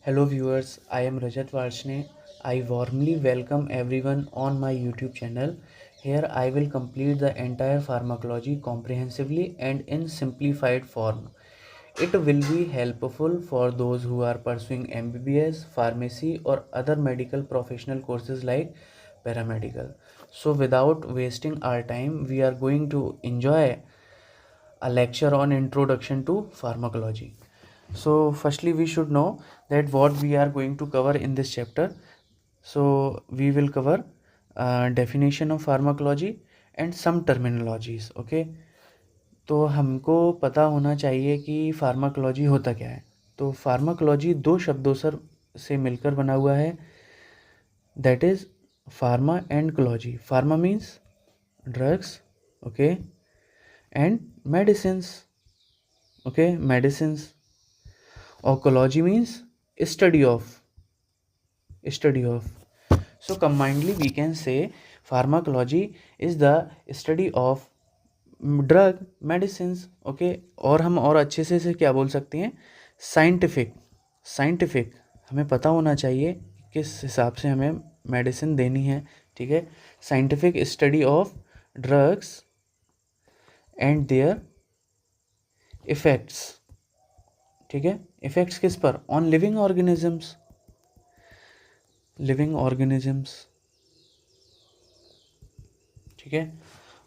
Hello viewers, I am Rajat Varshne. I warmly welcome everyone on my YouTube channel. Here I will complete the entire pharmacology comprehensively and in simplified form. It will be helpful for those who are pursuing MBBS, pharmacy or other medical professional courses like paramedical. So without wasting our time, we are going to enjoy a lecture on introduction to pharmacology. So firstly we should know that what we are going to cover in this chapter. So we will cover definition of pharmacology and some terminologies. Okay, तो हमको पता होना चाहिए कि pharmacology होता क्या है. तो फार्माकोलॉजी दो शब्दों से मिलकर बना हुआ है, that is pharma and cology. Pharma means drugs, okay, and medicines, okay, medicines. Oncology means study of. So combinedly we can say pharmacology is the study of drug medicines. Okay, और हम और अच्छे से इसे क्या बोल सकते हैं, साइंटिफिक. हमें पता होना चाहिए किस हिसाब से हमें मेडिसिन देनी है. ठीक है, scientific study of drugs and there effects. ठीक है, इफेक्ट्स किस पर, ऑन लिविंग ऑर्गेनिजम्स. ठीक है,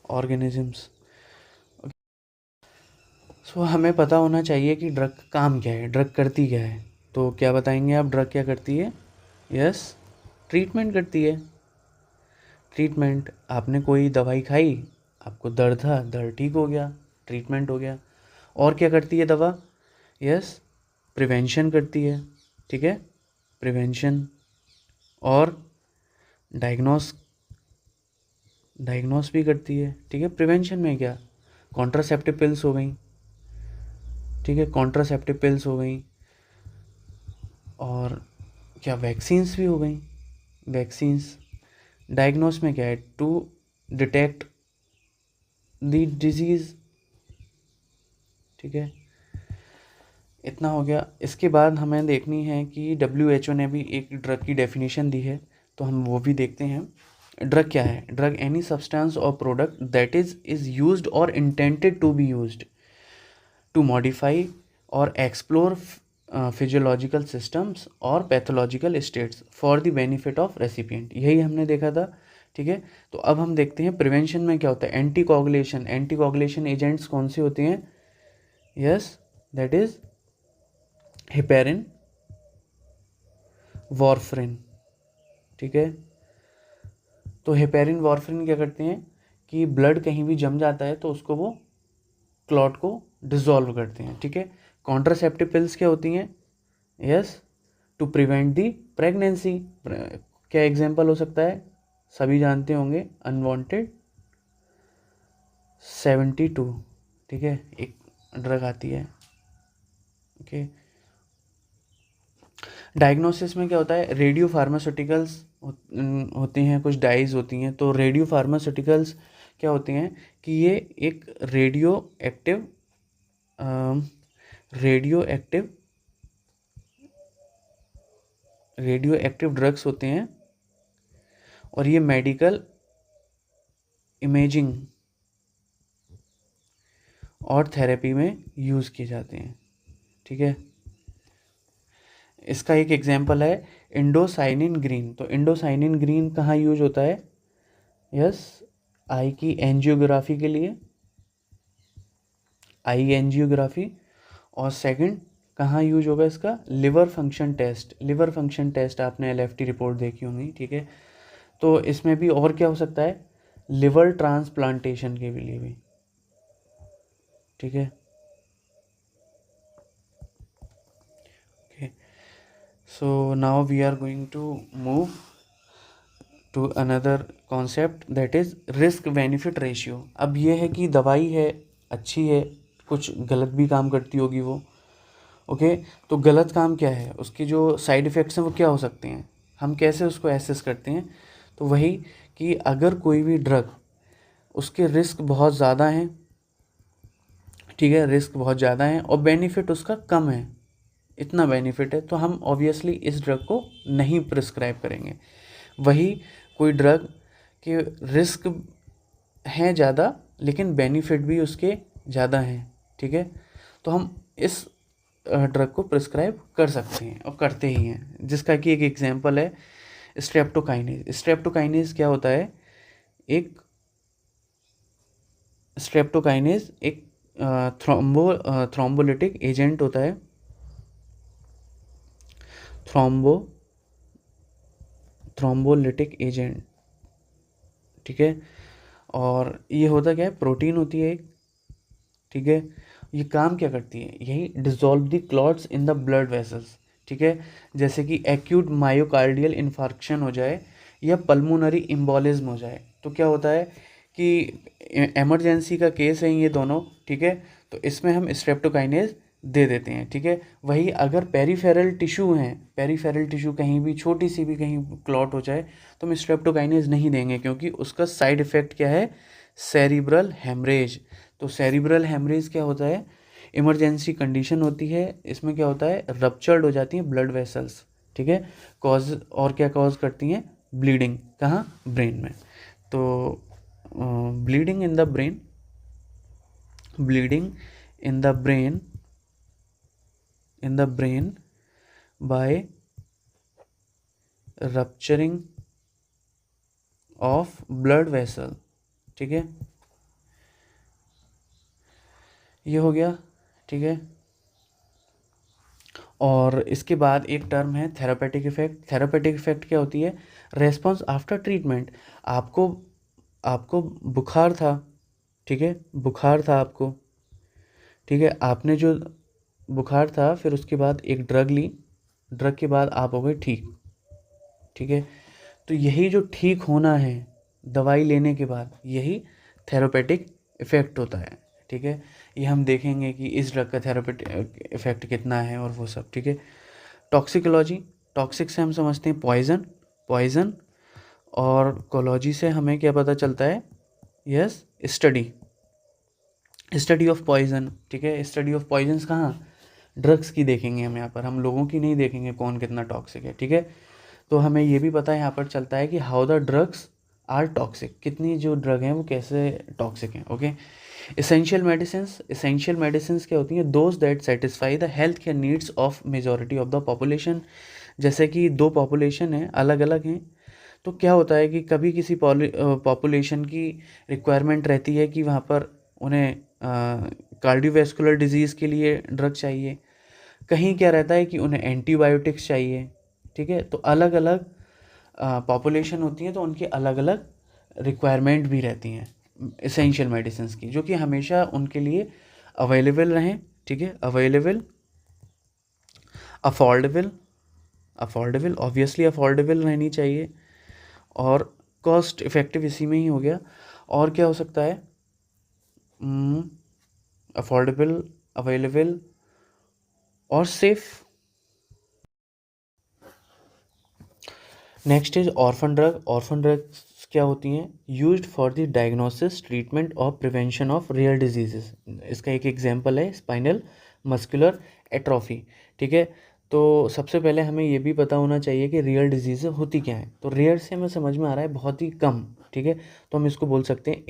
ऑर्गेनिजम्स. सो हमें पता होना चाहिए कि ड्रग का काम क्या है, ड्रग करती क्या है. तो क्या बताएंगे आप, ड्रग क्या करती है? यस, ट्रीटमेंट करती है. ट्रीटमेंट, आपने कोई दवाई खाई, आपको दर्द था, दर्द ठीक हो गया, ट्रीटमेंट हो गया. और क्या करती है दवा? यस, प्रिवेंशन करती है. ठीक है, प्रिवेंशन. और डायग्नोस भी करती है. ठीक है, प्रिवेंशन में क्या, कॉन्ट्रासेप्टिव पिल्स हो गई. ठीक है, कॉन्ट्रासेप्टिव पिल्स हो गई. और क्या, वैक्सीन्स भी हो गई. वैक्सीन्स. डायग्नोस में क्या है, टू डिटेक्ट द डिजीज़. ठीक है, इतना हो गया. इसके बाद हमें देखनी है कि WHO ने भी एक ड्रग की डेफिनेशन दी है, तो हम वो भी देखते हैं. ड्रग क्या है? Drug any substance or product that is used or intended to be used to modify or explore physiological systems or pathological states for the benefit of recipient. यही हमने देखा था. ठीक है, तो अब हम देखते हैं प्रिवेंशन में क्या होता है. एंटीकोगुलेशन एजेंट्स कौन से होते हैं? Yes, that is heparin, warfarin. ठीक है, तो हेपेरिन वॉरफ्रिन क्या करते हैं कि ब्लड कहीं भी जम जाता है तो उसको वो क्लॉट को डिसॉल्व करते हैं. ठीक है, कॉन्ट्रासेप्टिव पिल्स क्या होती हैं? Yes, to prevent the pregnancy. क्या एग्जाम्पल हो सकता है, सभी जानते होंगे, अनवांटेड 72. ठीक है, एक ड्रग आती है. ओके, डायग्नोसिस में क्या होता है, रेडियो फार्मास्यूटिकल्स होते हैं, कुछ डाइज होती हैं. तो रेडियो फार्मास्यूटिकल्स क्या होते हैं कि ये एक रेडियो एक्टिव ड्रग्स होते हैं, और ये मेडिकल इमेजिंग और थेरेपी में यूज़ किए जाते हैं. ठीक है, इसका एक एग्जांपल है इंडोसाइनिन ग्रीन. तो इंडोसाइनिन ग्रीन कहाँ यूज होता है? यस, आई की एंजियोग्राफी के लिए, आई एंजियोग्राफी. और सेकंड कहाँ यूज होगा इसका? लिवर फंक्शन टेस्ट आपने LFT रिपोर्ट देखी होंगी. ठीक है, तो इसमें भी और क्या हो सकता है, लिवर ट्रांसप्लांटेशन के लिए भी. ठीक है, so now we are going to move to another concept, that is risk benefit ratio. अब ये है कि दवाई है, अच्छी है, कुछ गलत भी काम करती होगी वो. ओके, तो गलत काम क्या है, उसके जो साइड इफ़ेक्ट्स हैं वो क्या हो सकते हैं, हम कैसे उसको एसेस करते हैं? तो वही कि अगर कोई भी ड्रग, उसके रिस्क बहुत ज़्यादा हैं. ठीक है, रिस्क बहुत ज़्यादा हैं और बेनिफिट उसका कम है. इतना बेनिफिट है, तो हम ऑब्वियसली इस ड्रग को नहीं प्रिस्क्राइब करेंगे। वही कोई ड्रग के रिस्क हैं ज़्यादा लेकिन बेनिफिट भी उसके ज़्यादा हैं, ठीक है, तो हम इस ड्रग को प्रिस्क्राइब कर सकते हैं और करते ही हैं, जिसका कि एक एग्जांपल है स्ट्रेप्टोकाइनेज। स्ट्रेप्टोकाइनेज क्या होता है? एक स्ट्रेप्टोकाइनेज एक थ्रोम्बोलिटिक एजेंट होता है, थ्रोम्बोलिटिक एजेंट, ठीक है। और ये होता क्या है? प्रोटीन होती है एक, ठीक है। ये काम क्या करती है? यही dissolve the clots in the blood vessels, ठीक है। जैसे कि एक्यूट मायोकार्डियल इन्फार्क्शन हो जाए या पल्मोनरी इम्बोलिज्म हो जाए, तो क्या होता है कि इमरजेंसी का केस है ये दोनों, ठीक है, तो इसमें हम स्ट्रेप्टोकाइनेज दे देते हैं, ठीक है। वही अगर पेरीफेरल टिश्यू हैं, पेरीफेरल टिश्यू कहीं भी छोटी सी भी कहीं क्लॉट हो जाए तो हम स्ट्रेप्टोकाइनेज नहीं देंगे, क्योंकि उसका साइड इफ़ेक्ट क्या है? Cerebral haemorrhage. तो सेरिब्रल हेमरेज क्या होता है? इमरजेंसी कंडीशन होती है, इसमें क्या होता है? रप्चर्ड हो जाती हैं ब्लड वेसल्स, ठीक है। कॉज और क्या कॉज करती हैं? ब्लीडिंग। कहाँ? ब्रेन में। तो bleeding in the brain, bleeding in the brain, by rupturing of blood vessel, ठीक है, ये हो गया, ठीक है। और इसके बाद एक टर्म है थेरापेटिक इफेक्ट। थेरापेटिक इफेक्ट क्या होती है? Response after treatment. आपको आपको बुखार था, ठीक है, बुखार था आपको, ठीक है, आपने जो बुखार था फिर उसके बाद एक ड्रग ली, ड्रग के बाद आप हो गए ठीक, ठीक है। तो यही जो ठीक होना है दवाई लेने के बाद, यही थेरापेटिक इफ़ेक्ट होता है, ठीक है। ये हम देखेंगे कि इस ड्रग का थेरापेटिक इफ़ेक्ट कितना है और वो सब, ठीक है। टॉक्सिकोलॉजी, टॉक्सिक से हम समझते हैं पॉइजन, पॉइजन। और कोलॉजी से हमें क्या पता चलता है? Yes, study, study of poison, ठीक है। स्टडी ऑफ पॉइजन्स कहाँ? ड्रग्स की देखेंगे हम यहाँ पर, हम लोगों की नहीं देखेंगे कौन कितना टॉक्सिक है, ठीक है। तो हमें ये भी पता है यहाँ पर चलता है कि how the drugs are toxic, कितनी जो ड्रग हैं वो कैसे टॉक्सिक हैं, ओके। एसेंशियल मेडिसिन्स क्या होती हैं? Those that satisfy the health care needs of majority of the population. जैसे कि दो पॉपुलेशन है, अलग अलग हैं, तो क्या होता है कि कभी किसी पॉपुलेशन की रिक्वायरमेंट रहती है कि वहाँ पर उन्हें कार्डियोवैस्कुलर डिजीज़ के लिए ड्रग चाहिए, कहीं क्या रहता है कि उन्हें एंटीबायोटिक्स चाहिए, ठीक है। तो अलग अलग पॉपुलेशन होती है तो उनकी अलग अलग रिक्वायरमेंट भी रहती हैं एसेंशियल मेडिसिन्स की, जो कि हमेशा उनके लिए अवेलेबल रहें, ठीक है, available, affordable, affordable obviously affordable रहनी चाहिए, और कॉस्ट इफ़ेक्टिव इसी में ही हो गया। और क्या हो सकता है? अफोर्डेबल, अवेलेबल और safe. Next is orphan drug. Orphan drugs क्या होती हैं? Used for the diagnosis, treatment और प्रिवेंशन ऑफ रियल डिजीजेस। इसका एक एग्जांपल है स्पाइनल मस्कुलर एट्रोफी, ठीक है। तो सबसे पहले हमें ये भी पता होना चाहिए कि रियल डिजीज़ होती क्या है। तो रेयर से हमें समझ में आ रहा है बहुत ही कम, ठीक है, तो हम इसको बोल सकते हैं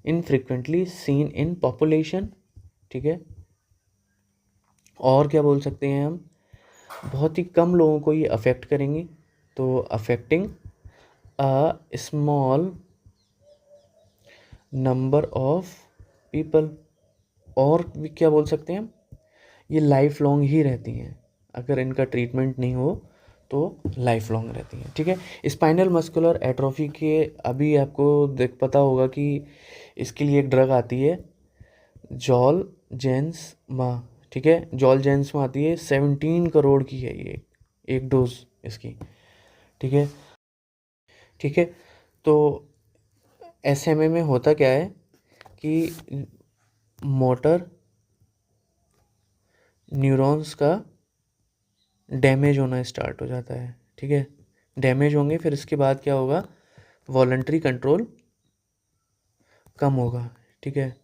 इनफ्रीक्वेंटली सीन इन पॉपुलेशन, ठीक है। और क्या बोल सकते हैं हम? बहुत ही कम लोगों को ये अफेक्ट करेंगी, तो affecting a small number of people. और भी क्या बोल सकते हैं हम? ये लाइफ लॉन्ग ही रहती हैं, अगर इनका ट्रीटमेंट नहीं हो तो लाइफ लॉन्ग रहती हैं, ठीक है। स्पाइनल मस्कुलर एट्रोफी के अभी आपको देख पता होगा कि इसके लिए एक ड्रग आती है जॉल जेंस माँ, ठीक है, जॉल जेंस में आती है, 17 करोड़ की है ये एक डोज इसकी, ठीक है, ठीक है। तो SMA में होता क्या है कि मोटर न्यूरॉन्स का डैमेज होना स्टार्ट हो जाता है, ठीक है, डैमेज होंगे, फिर इसके बाद क्या होगा? वॉलंटरी कंट्रोल कम होगा, ठीक है।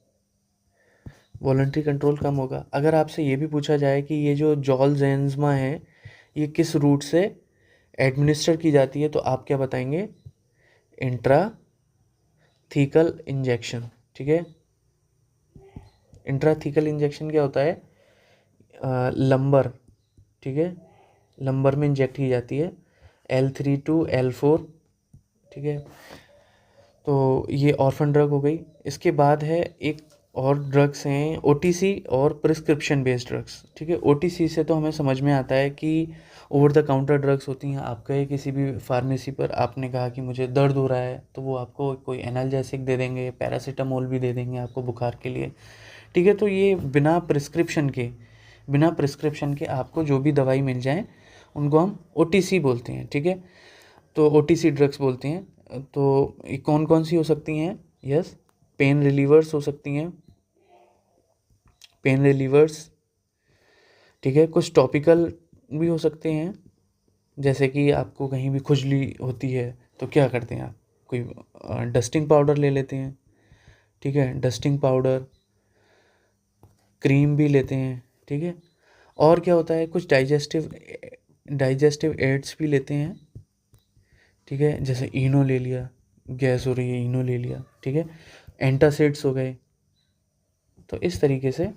वॉलंटरी कंट्रोल कम होगा। अगर आपसे ये भी पूछा जाए कि ये जो जॉलजेंस्मा है ये किस रूट से एडमिनिस्टर की जाती है, तो आप क्या बताएंगे? Intrathecal injection. ठीक है, इंट्राथीकल इंजेक्शन क्या होता है? लंबर, ठीक है, लंबर में इंजेक्ट की जाती है L3 to L4। ठीक है, तो ये ऑर्फन ड्रग हो गई। इसके बाद है एक और ड्रग्स हैं ओटीसी और प्रिस्क्रिप्शन बेस्ड ड्रग्स। ठीक है, ओटीसी से तो हमें समझ में आता है कि ओवर द काउंटर ड्रग्स होती हैं। आप गए किसी भी फार्मेसी पर, आपने कहा कि मुझे दर्द हो रहा है, तो वो आपको कोई एनाल्जेसिक दे देंगे, पैरासीटामोल भी दे देंगे आपको बुखार के लिए। ठीक है, तो ये बिना प्रिस्क्रिप्शन के आपको जो भी दवाई मिल जाए उनको हम ओटीसी बोलते हैं। ठीक है, तो ओटीसी ड्रग्स बोलते हैं। तो ये कौन कौन सी हो सकती हैं? यस, पेन रिलीवर्स हो सकती हैं, पेन रिलीवर्स। ठीक है, कुछ टॉपिकल भी हो सकते हैं, जैसे कि आपको कहीं भी खुजली होती है तो क्या करते हैं आप? कोई डस्टिंग पाउडर ले लेते हैं। ठीक है, डस्टिंग पाउडर, क्रीम भी लेते हैं। ठीक है, और क्या होता है? कुछ डाइजेस्टिव एड्स भी लेते हैं। ठीक है, जैसे इनो ले लिया, गैस हो रही है इनो ले लिया। ठीक है, एंटासिड्स हो गए। तो इस तरीके से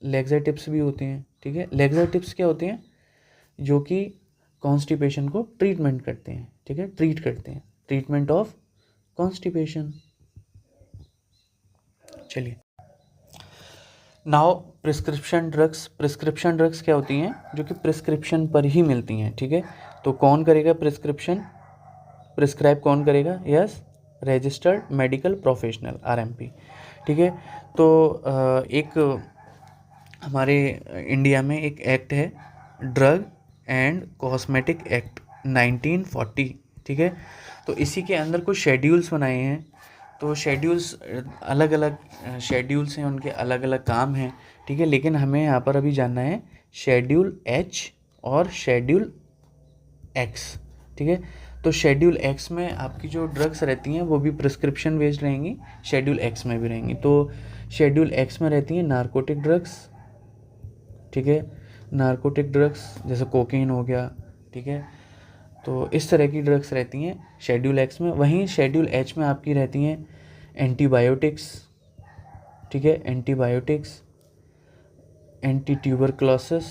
लेग्जाटिव्स भी होते हैं। ठीक है, लेग्जाटिव्स क्या होते हैं? जो कि कॉन्स्टिपेशन को ट्रीटमेंट करते हैं। ठीक है, ट्रीटमेंट ऑफ कॉन्स्टिपेशन। चलिए, नाउ प्रिस्क्रिप्शन ड्रग्स क्या होती हैं? जो कि प्रिस्क्रिप्शन पर ही मिलती हैं। ठीक है, तो कौन करेगा प्रिस्क्राइब कौन करेगा? Yes, registered medical professional, RMP। ठीक है, तो एक हमारे इंडिया में एक एक्ट है, ड्रग एंड कॉस्मेटिक एक्ट 1940। ठीक है, तो इसी के अंदर कुछ शेड्यूल्स बनाए हैं। तो शेड्यूल्स अलग अलग शेड्यूल्स हैं, उनके अलग अलग काम हैं। ठीक है, लेकिन हमें यहाँ पर अभी जानना है शेड्यूल H और शेड्यूल X। ठीक है, तो शेड्यूल X में आपकी जो ड्रग्स रहती हैं वो भी प्रिस्क्रिप्शन बेस्ड रहेंगी, शेड्यूल X में भी रहेंगी। तो शेड्यूल X में रहती हैं नारकोटिक ड्रग्स। ठीक है, नारकोटिक ड्रग्स जैसे कोकीन हो गया। ठीक है, तो इस तरह की ड्रग्स रहती हैं शेड्यूल X में। वहीं शेड्यूल H में आपकी रहती हैं एंटीबायोटिक्स। ठीक है, एंटीबायोटिक्स, एंटी ट्यूबरक्लोसिस।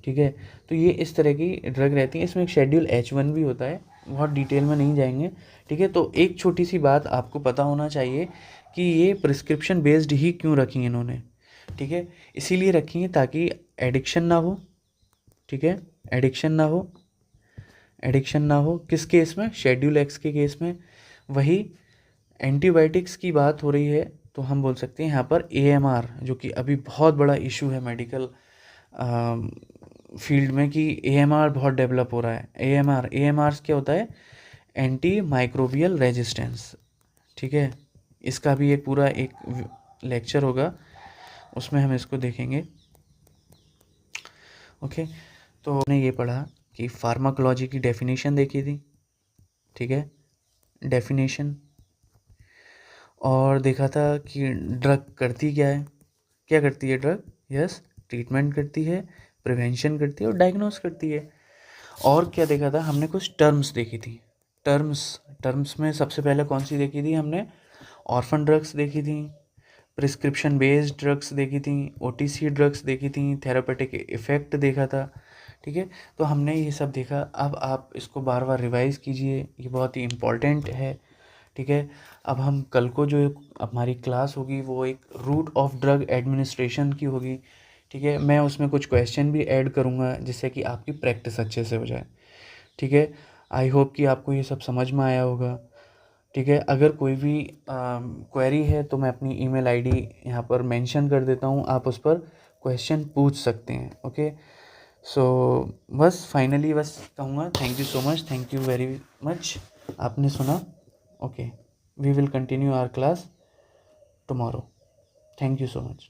ठीक है, तो ये इस तरह की ड्रग रहती हैं। इसमें एक शेड्यूल H1 भी होता है, बहुत डिटेल में नहीं जाएंगे। ठीक है, तो एक छोटी सी बात आपको पता होना चाहिए कि ये प्रिस्क्रिप्शन बेस्ड ही क्यों रखी हैं इन्होंने। ठीक है, इसीलिए रखी हैं ताकि एडिक्शन ना हो। ठीक है, एडिक्शन ना हो किस केस में? शेड्यूल X के केस में। वही एंटीबायोटिक्स की बात हो रही है तो हम बोल सकते हैं यहाँ पर AMR, जो कि अभी बहुत बड़ा इशू है मेडिकल फील्ड में, कि AMR बहुत डेवलप हो रहा है। AMR क्या होता है? Anti microbial resistance. ठीक है, इसका भी एक पूरा एक लेक्चर होगा, उसमें हम इसको देखेंगे। ओके, तो हमने ये पढ़ा कि फार्माकोलॉजी की डेफिनेशन देखी थी। ठीक है, डेफिनेशन, और देखा था कि ड्रग करती क्या है, क्या करती है ड्रग? यस, ट्रीटमेंट करती है, प्रिवेंशन करती है और डायग्नोस करती है। और क्या देखा था हमने? कुछ टर्म्स देखी थी। टर्म्स में सबसे पहले कौन सी देखी थी हमने? ऑर्फन ड्रग्स देखी थी, प्रिस्क्रिप्शन बेस्ड ड्रग्स देखी थी, OTC ड्रग्स देखी थी, थेरापेटिक इफ़ेक्ट देखा था। ठीक है, तो हमने ये सब देखा। अब आप इसको बार बार रिवाइज़ कीजिए, ये बहुत ही इम्पॉर्टेंट है। ठीक है, अब हम कल को जो हमारी क्लास होगी वो एक रूट ऑफ ड्रग एडमिनिस्ट्रेशन की होगी। ठीक है, मैं उसमें कुछ क्वेश्चन भी ऐड करूँगा जिससे कि आपकी प्रैक्टिस अच्छे से हो जाए। ठीक है, आई होप कि आपको ये सब समझ में आया होगा। ठीक है, अगर कोई भी क्वेरी है तो मैं अपनी ईमेल आईडी यहाँ पर मेंशन कर देता हूँ, आप उस पर क्वेश्चन पूछ सकते हैं। ओके, सो बस फाइनली बस कहूँगा thank you so much, thank you very much, आपने सुना। Okay, we will continue our class tomorrow. Thank you so much.